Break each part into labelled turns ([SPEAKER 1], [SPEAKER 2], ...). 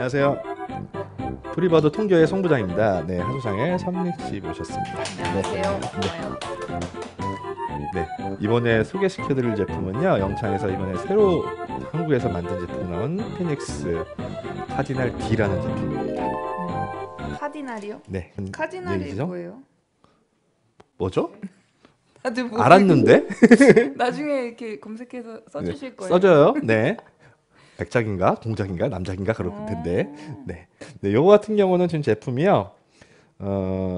[SPEAKER 1] 안녕하세요. 프리버드 통교의 송부장입니다. 네, 하소장의 선믹씨 모셨습니다.
[SPEAKER 2] 안녕하세요.
[SPEAKER 1] 네, 이번에 소개시켜드릴 제품은요, 영창에서 이번에 새로 한국에서 만든 제품 나온 피닉스 카디날 D라는 제품입니다.
[SPEAKER 2] 카디날이요?
[SPEAKER 1] 네,
[SPEAKER 2] 카디날이
[SPEAKER 1] 얘기죠?
[SPEAKER 2] 뭐예요?
[SPEAKER 1] 뭐죠?
[SPEAKER 2] 다들 모르고
[SPEAKER 1] 알았는데?
[SPEAKER 2] 나중에 이렇게 검색해서
[SPEAKER 1] 네,
[SPEAKER 2] 써주실 거예요.
[SPEAKER 1] 써져요. 네. 백작인가, 동작인가, 남작인가 그럴 텐데. 네, 네, 요거 같은 경우는 지금 제품이요.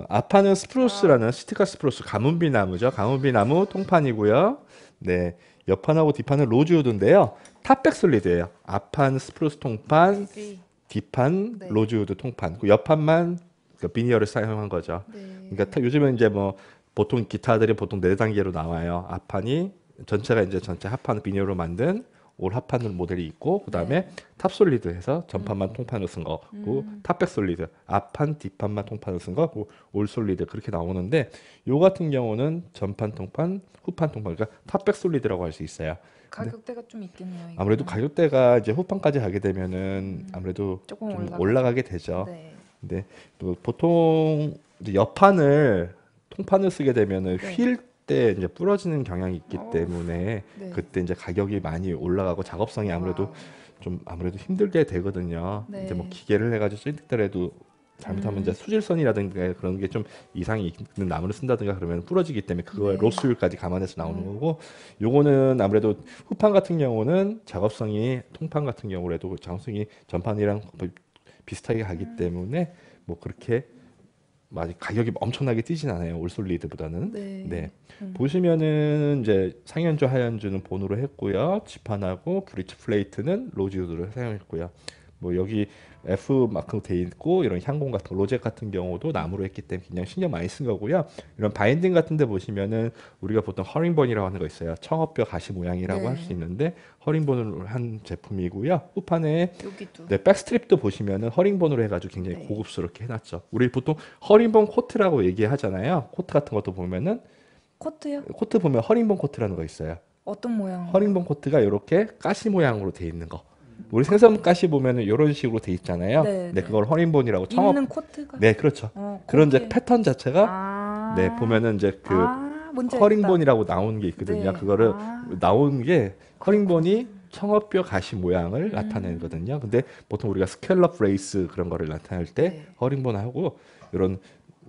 [SPEAKER 1] 앞판은 스프루스라는 시티카 스프루스 가문비 나무죠. 가문비 나무 통판이고요. 네, 옆판하고 뒷판은 로즈우드인데요. 탑백 솔리드예요. 앞판 스프루스 통판,
[SPEAKER 2] 네.
[SPEAKER 1] 뒷판
[SPEAKER 2] 네.
[SPEAKER 1] 로즈우드 통판. 그 옆판만 그 비니어를 사용한 거죠.
[SPEAKER 2] 네.
[SPEAKER 1] 그러니까 요즘은 이제 뭐 보통 기타들이 보통 네 단계로 나와요. 앞판이 전체가 이제 전체 합판 비니어로 만든 올 합판 모델이 있고 그다음에
[SPEAKER 2] 네.
[SPEAKER 1] 탑 솔리드 해서 전판만 통판으로 쓴 거고 탑백 솔리드 앞판 뒷판만 통판으로 쓴 거고 올 솔리드 그렇게 나오는데 요 같은 경우는 전판 통판 후판 통판 그러니까 탑백 솔리드라고 할 수 있어요. 근데
[SPEAKER 2] 가격대가 좀 있겠네요. 이거는.
[SPEAKER 1] 아무래도 가격대가 이제 후판까지 가게 되면은 아무래도
[SPEAKER 2] 조금
[SPEAKER 1] 좀
[SPEAKER 2] 올라가죠.
[SPEAKER 1] 올라가게 되죠.
[SPEAKER 2] 네.
[SPEAKER 1] 근데 또 보통 이제 옆판을 통판을 쓰게 되면은
[SPEAKER 2] 네.
[SPEAKER 1] 휠 때 이제 부러지는 경향이 있기
[SPEAKER 2] 어우,
[SPEAKER 1] 때문에
[SPEAKER 2] 네.
[SPEAKER 1] 그때 이제 가격이 많이 올라가고 작업성이 아무래도
[SPEAKER 2] 와우.
[SPEAKER 1] 좀 아무래도 힘들게 되거든요.
[SPEAKER 2] 네.
[SPEAKER 1] 이제 뭐 기계를 해가지고 쓰더라도 잘못하면 이제 수질선이라든가 그런 게 좀 이상이 있는 나무를 쓴다든가 그러면 부러지기 때문에 그거의
[SPEAKER 2] 네.
[SPEAKER 1] 로스율까지 감안해서 나오는 거고 요거는 아무래도 후판 같은 경우는 작업성이 통판 같은 경우라도 작업성이 전판이랑 거의 비슷하게 가기 때문에 뭐 그렇게 많이 가격이 엄청나게 뛰진 않아요. 올솔리드보다는.
[SPEAKER 2] 네.
[SPEAKER 1] 네. 보시면은 이제 상연주 하연주는 본으로 했고요. 지판하고 브릿지 플레이트는 로즈우드를 사용했고요. 뭐 여기 F 마크 돼 있고 이런 향공 같은 거, 로제 같은 경우도 나무로 했기 때문에 굉장히 신경 많이 쓴 거고요. 이런 바인딩 같은 데 보시면은 우리가 보통 허링본이라고 하는 거 있어요. 청어뼈 가시 모양이라고 할 수
[SPEAKER 2] 네.
[SPEAKER 1] 있는데 허링본으로 한 제품이고요. 후판에
[SPEAKER 2] 여기도.
[SPEAKER 1] 네, 백스트립도 보시면은 허링본으로 해가지고 굉장히
[SPEAKER 2] 네.
[SPEAKER 1] 고급스럽게 해놨죠. 우리 보통 허링본 코트라고 얘기하잖아요. 코트 같은 것도 보면은
[SPEAKER 2] 코트요?
[SPEAKER 1] 코트 보면 허링본 코트라는 거 있어요.
[SPEAKER 2] 어떤 모양?
[SPEAKER 1] 허링본 코트가 이렇게 가시 모양으로 돼 있는 거. 우리 생선 가시 보면은 이런 식으로 돼 있잖아요.
[SPEAKER 2] 네,
[SPEAKER 1] 네,
[SPEAKER 2] 네.
[SPEAKER 1] 그걸 허링본이라고
[SPEAKER 2] 있는 코트가?
[SPEAKER 1] 네, 그렇죠. 그런 이제
[SPEAKER 2] 거기에.
[SPEAKER 1] 패턴 자체가
[SPEAKER 2] 아.
[SPEAKER 1] 네, 보면은 이제 그
[SPEAKER 2] 뭔지 알겠다.
[SPEAKER 1] 허링본이라고 나오는 게 있거든요.
[SPEAKER 2] 네.
[SPEAKER 1] 그거를
[SPEAKER 2] 아.
[SPEAKER 1] 나온 게 허링본이 청어뼈 가시 모양을 나타내거든요. 근데 보통 우리가 스캘럽 레이스 그런 거를 나타낼 때
[SPEAKER 2] 네.
[SPEAKER 1] 허링본하고 이런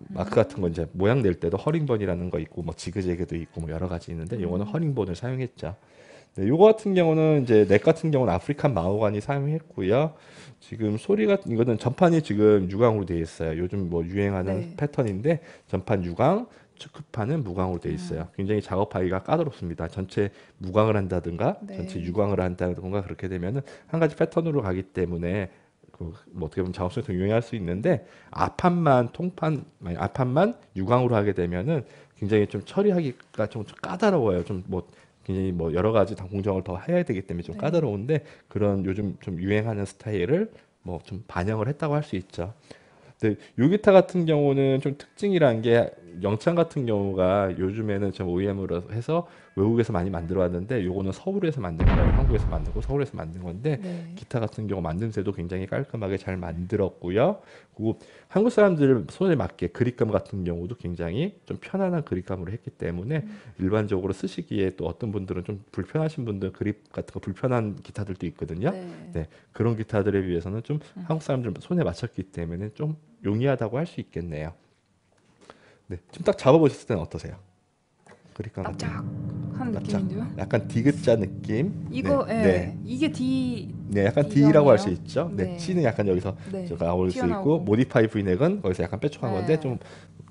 [SPEAKER 1] 마크 같은 거 이제 모양 낼 때도 허링본이라는 거 있고 뭐 지그재그도 있고 뭐 여러 가지 있는데 요거는 허링본을 사용했죠. 네, 요거 같은 경우는 이제 넥 같은 경우는 아프리칸 마호가니 사용했고요. 지금 소리가 이거는 전판이 지금 유광으로 되어 있어요. 요즘 뭐 유행하는
[SPEAKER 2] 네.
[SPEAKER 1] 패턴인데 전판 유광, 측크판은 무광으로 되어 있어요. 굉장히 작업하기가 까다롭습니다. 전체 무광을 한다든가
[SPEAKER 2] 네.
[SPEAKER 1] 전체 유광을 한다든가 그렇게 되면은 한 가지 패턴으로 가기 때문에 뭐 어떻게 보면 작업성이 더 유용할 수 있는데 앞판만 통판 아니 앞판만 유광으로 하게 되면은 굉장히 좀 처리하기가 좀 까다로워요. 좀 뭐 굉장히 뭐 여러 가지 다 공정을 더 해야 되기 때문에 좀
[SPEAKER 2] 네.
[SPEAKER 1] 까다로운데 그런 요즘 좀 유행하는 스타일을 뭐 좀 반영을 했다고 할 수 있죠. 근데 요 기타 같은 경우는 좀 특징이란 게 영창 같은 경우가 요즘에는 좀 OEM으로 해서 외국에서 많이 만들어 왔는데 요거는 서울에서 만든 거예요. 한국에서 만들고 서울에서 만든 건데
[SPEAKER 2] 네.
[SPEAKER 1] 기타 같은 경우 만듦새도 굉장히 깔끔하게 잘 만들었고요. 그리고 한국 사람들 손에 맞게 그립감 같은 경우도 굉장히 좀 편안한 그립감으로 했기 때문에 일반적으로 쓰시기에 또 어떤 분들은 좀 불편하신 분들 그립 같은 거 불편한 기타들도 있거든요.
[SPEAKER 2] 네.
[SPEAKER 1] 네, 그런 기타들에 비해서는 좀 한국 사람들 손에 맞췄기 때문에 좀 용이하다고 할 수 있겠네요. 네, 지금 딱 잡아보셨을 때는 어떠세요? 그립감 같은 거.
[SPEAKER 2] 납작한
[SPEAKER 1] 납작.
[SPEAKER 2] 느낌인데요?
[SPEAKER 1] 약간 디귿자 느낌.
[SPEAKER 2] 이거
[SPEAKER 1] 네,
[SPEAKER 2] 예.
[SPEAKER 1] 네,
[SPEAKER 2] 이게 D
[SPEAKER 1] 네, 약간
[SPEAKER 2] D형이에요?
[SPEAKER 1] D라고 할 수 있죠. 네,
[SPEAKER 2] 네.
[SPEAKER 1] C는 약간 여기서
[SPEAKER 2] 네.
[SPEAKER 1] 저가 나올 수 있고
[SPEAKER 2] 튀어나오고.
[SPEAKER 1] 모디파이 V넥은 거기서 약간 빼촉한 건데
[SPEAKER 2] 네.
[SPEAKER 1] 좀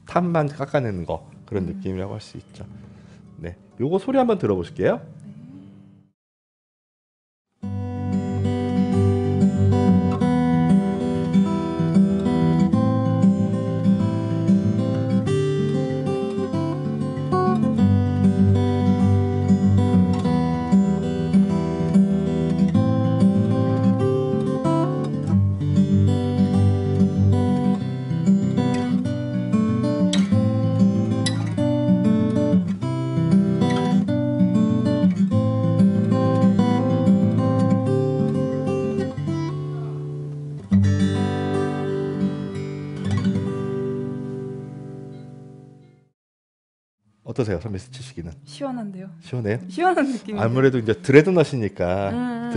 [SPEAKER 1] 탑만 깎아내는 거 그런 느낌이라고 할 수 있죠. 네, 요거 소리 한번 들어보실게요. 어떠세요? 선미스 치시기는
[SPEAKER 2] 시원한데요.
[SPEAKER 1] 시원해요?
[SPEAKER 2] 시원한 느낌이에요.
[SPEAKER 1] 아무래도 이제 드레드넛이니까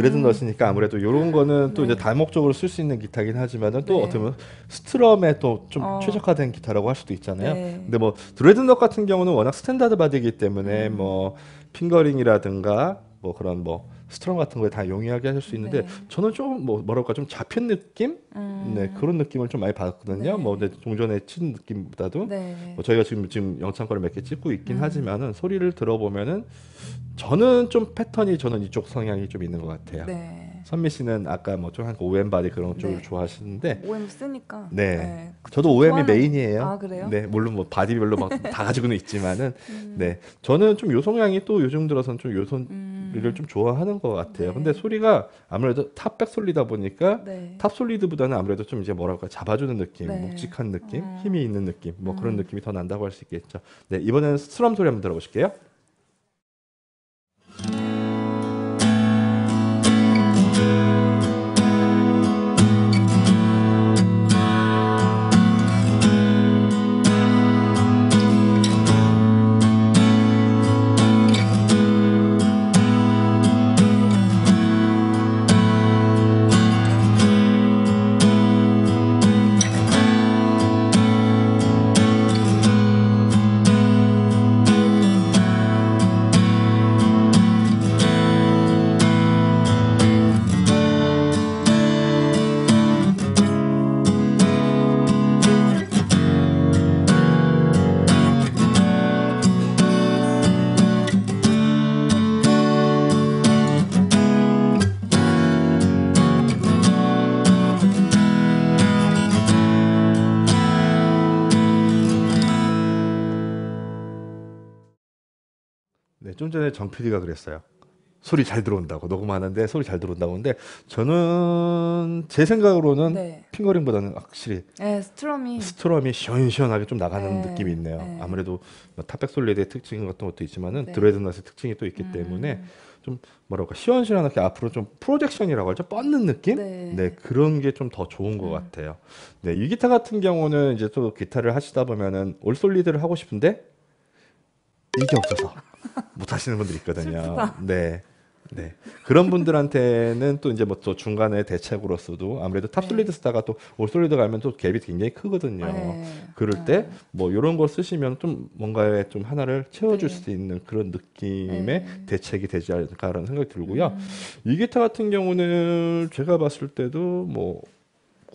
[SPEAKER 1] 아무래도 이런 거는 또
[SPEAKER 2] 네.
[SPEAKER 1] 이제 다목적으로 쓸 수 있는 기타긴 하지만은 또
[SPEAKER 2] 네.
[SPEAKER 1] 어떻게 보면 스트럼에 또 좀
[SPEAKER 2] 어.
[SPEAKER 1] 최적화된 기타라고 할 수도 있잖아요.
[SPEAKER 2] 네.
[SPEAKER 1] 근데 뭐 드레드넛 같은 경우는 워낙 스탠다드 바디이기 때문에 뭐 핑거링이라든가 뭐 그런 뭐 스트럼 같은 거에 다 용이하게 하실 수 있는데
[SPEAKER 2] 네.
[SPEAKER 1] 저는 좀 뭐랄까 좀 잡힌 느낌? 네, 그런 느낌을 좀 많이 받았거든요.
[SPEAKER 2] 네.
[SPEAKER 1] 뭐 근데 종전에 친 느낌보다도
[SPEAKER 2] 네.
[SPEAKER 1] 뭐 저희가 지금 영상 거를 몇 개 찍고 있긴 하지만은 소리를 들어보면은 저는 좀 패턴이 저는 이쪽 성향이 좀 있는 것 같아요.
[SPEAKER 2] 네.
[SPEAKER 1] 선미 씨는 아까 뭐 좀 한 OM 바디 그런 쪽을
[SPEAKER 2] 네.
[SPEAKER 1] 좋아하시는데
[SPEAKER 2] OM 쓰니까.
[SPEAKER 1] 네. 저도 OM이
[SPEAKER 2] 좋아하는-
[SPEAKER 1] 메인이에요.
[SPEAKER 2] 아, 그래요?
[SPEAKER 1] 네, 물론 뭐 바디별로 막 다 가지고는 있지만은 네. 저는 좀 요 성향이 또 요즘 들어서는 좀 요 소리를 좀 좋아하는 것 같아요.
[SPEAKER 2] 네.
[SPEAKER 1] 근데 소리가 아무래도 탑백 솔리다 보니까
[SPEAKER 2] 네.
[SPEAKER 1] 탑 솔리드보다는 아무래도 좀 이제 뭐랄까 잡아주는 느낌,
[SPEAKER 2] 네.
[SPEAKER 1] 묵직한 느낌, 힘이 있는 느낌, 뭐 그런 느낌이 더 난다고 할 수 있겠죠. 네, 이번에는 스트럼 소리 한번 들어보실게요. 네, 좀 전에 정 PD가 그랬어요. 소리 잘 들어온다고 녹음하는데 소리 잘 들어온다고 근데 저는 제 생각으로는
[SPEAKER 2] 네.
[SPEAKER 1] 핑거링보다는 확실히
[SPEAKER 2] 네, 스트럼이
[SPEAKER 1] 시원시원하게 좀 나가는
[SPEAKER 2] 네,
[SPEAKER 1] 느낌이 있네요.
[SPEAKER 2] 네.
[SPEAKER 1] 아무래도 뭐 탑백 솔리드의 특징 같은 것도 있지만은
[SPEAKER 2] 네.
[SPEAKER 1] 드레드넛의 특징이 또 있기 때문에 좀 뭐랄까 시원시원하게 앞으로 좀 프로젝션이라고 하죠. 뻗는 느낌?
[SPEAKER 2] 네.
[SPEAKER 1] 네, 그런 게 좀 더 좋은 것 같아요. 네, 이 기타 같은 경우는 이제 또 기타를 하시다 보면은 올 솔리드를 하고 싶은데 이게 없어서 못 하시는 분들이 있거든요.
[SPEAKER 2] 슬프다.
[SPEAKER 1] 네. 네. 그런 분들한테는 또 이제 뭐 또 중간에 대책으로서도 아무래도 탑 솔리드 쓰다가 또 올 솔리드 가면 또 갭이 굉장히 크거든요.
[SPEAKER 2] 네.
[SPEAKER 1] 그럴 때 뭐 이런 걸 쓰시면 좀 뭔가에 좀 하나를 채워줄
[SPEAKER 2] 네.
[SPEAKER 1] 수 있는 그런 느낌의
[SPEAKER 2] 네.
[SPEAKER 1] 대책이 되지 않을까라는 생각이 들고요. 이 기타 같은 경우는 제가 봤을 때도 뭐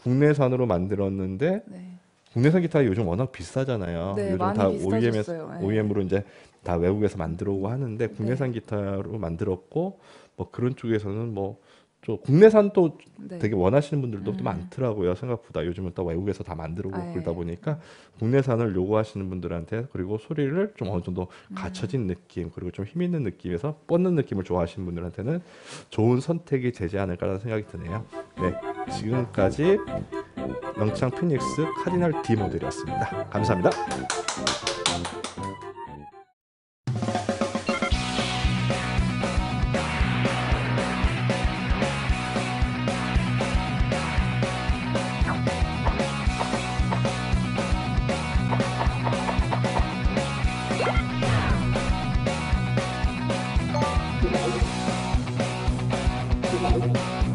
[SPEAKER 1] 국내산으로 만들었는데
[SPEAKER 2] 네.
[SPEAKER 1] 국내산 기타 요즘 워낙 비싸잖아요.
[SPEAKER 2] 네,
[SPEAKER 1] 요즘
[SPEAKER 2] 많이
[SPEAKER 1] 다
[SPEAKER 2] 비싸졌어요. 네.
[SPEAKER 1] OEM으로 이제 다 외국에서 만들어 오고 하는데 국내산 기타로 만들었고 뭐 그런 쪽에서는 뭐 좀 국내산 또
[SPEAKER 2] 네.
[SPEAKER 1] 되게 원하시는 분들도 또 많더라고요. 생각보다 요즘은 또 외국에서 다 만들어 오고
[SPEAKER 2] 아,
[SPEAKER 1] 그러다
[SPEAKER 2] 예.
[SPEAKER 1] 보니까 국내산을 요구하시는 분들한테 그리고 소리를 좀 어느 정도 갖춰진 느낌 그리고 좀 힘 있는 느낌에서 뻗는 느낌을 좋아하시는 분들한테는 좋은 선택이 되지 않을까라는 생각이 드네요. 네, 지금까지 명창 피닉스 카디널 D 모델이었습니다. 감사합니다.
[SPEAKER 3] Thank you.